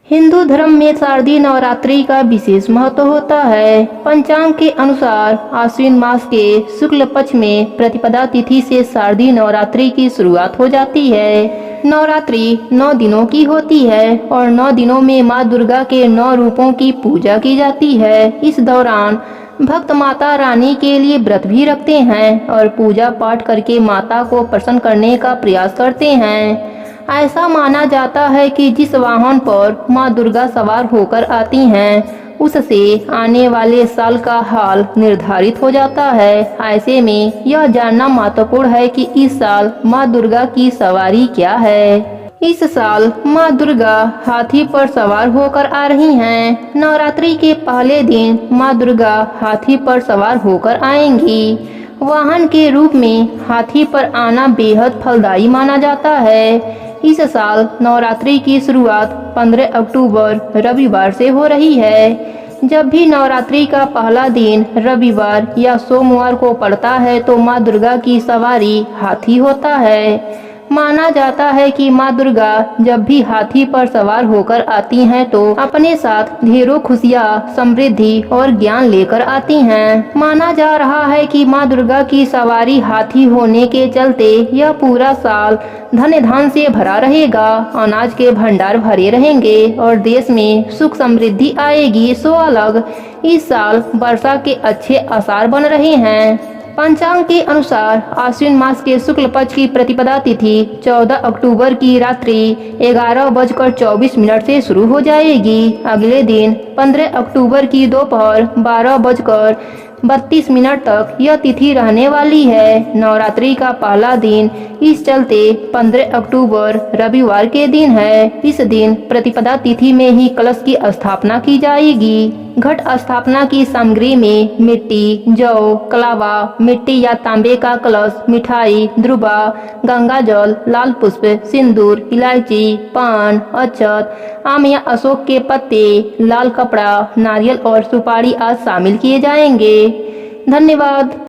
हिंदू धर्म में शारदीय नवरात्रि का विशेष महत्व होता है। पंचांग के अनुसार आश्विन मास के शुक्ल पक्ष में प्रतिपदा तिथि से शारदीय नवरात्रि की शुरुआत हो जाती है। नवरात्रि 9 दिनों की होती है और 9 दिनों में माँ दुर्गा के 9 रूपों की पूजा की जाती है। इस दौरान भक्त माता रानी के लिए व्रत भी रखते हैं और पूजा पाठ करके माता को प्रसन्न करने का प्रयास करते हैं। ऐसा माना जाता है कि जिस वाहन पर मां दुर्गा सवार होकर आती हैं, उससे आने वाले साल का हाल निर्धारित हो जाता है। ऐसे में यह जानना महत्वपूर्ण है कि इस साल मां दुर्गा की सवारी क्या है। इस साल मां दुर्गा हाथी पर सवार होकर आ रही हैं। नवरात्रि के पहले दिन मां दुर्गा हाथी पर सवार होकर आएंगी। वाहन के रूप में हाथी पर आना बेहद फलदायी माना जाता है। इस साल नवरात्रि की शुरुआत 15 अक्टूबर रविवार से हो रही है। जब भी नवरात्रि का पहला दिन रविवार या सोमवार को पड़ता है तो मां दुर्गा की सवारी हाथी होता है। माना जाता है कि मां दुर्गा जब भी हाथी पर सवार होकर आती हैं तो अपने साथ ढेरों खुशियां, समृद्धि और ज्ञान लेकर आती हैं। माना जा रहा है कि मां दुर्गा की सवारी हाथी होने के चलते यह पूरा साल धन धान से भरा रहेगा, अनाज के भंडार भरे रहेंगे और देश में सुख समृद्धि आएगी। सो अलग इस साल वर्षा के अच्छे आसार बन रहे हैं। पंचांग के अनुसार आश्विन मास के शुक्ल पक्ष की प्रतिपदा तिथि 14 अक्टूबर की रात्रि 11:24 से शुरू हो जाएगी। अगले दिन 15 अक्टूबर की दोपहर 12:32 तक यह तिथि रहने वाली है। नवरात्रि का पहला दिन इस चलते 15 अक्टूबर रविवार के दिन है। इस दिन प्रतिपदा तिथि में ही कलश की स्थापना की जाएगी। घट स्थापना की सामग्री में मिट्टी, जौ, कलावा, मिट्टी या तांबे का कलश, मिठाई, ध्रुवा, गंगा जल, लाल पुष्प, सिंदूर, इलायची, पान, अक्षत, आम या अशोक के पत्ते, लाल कपड़ा, नारियल और सुपारी आदि शामिल किए जाएंगे। धन्यवाद।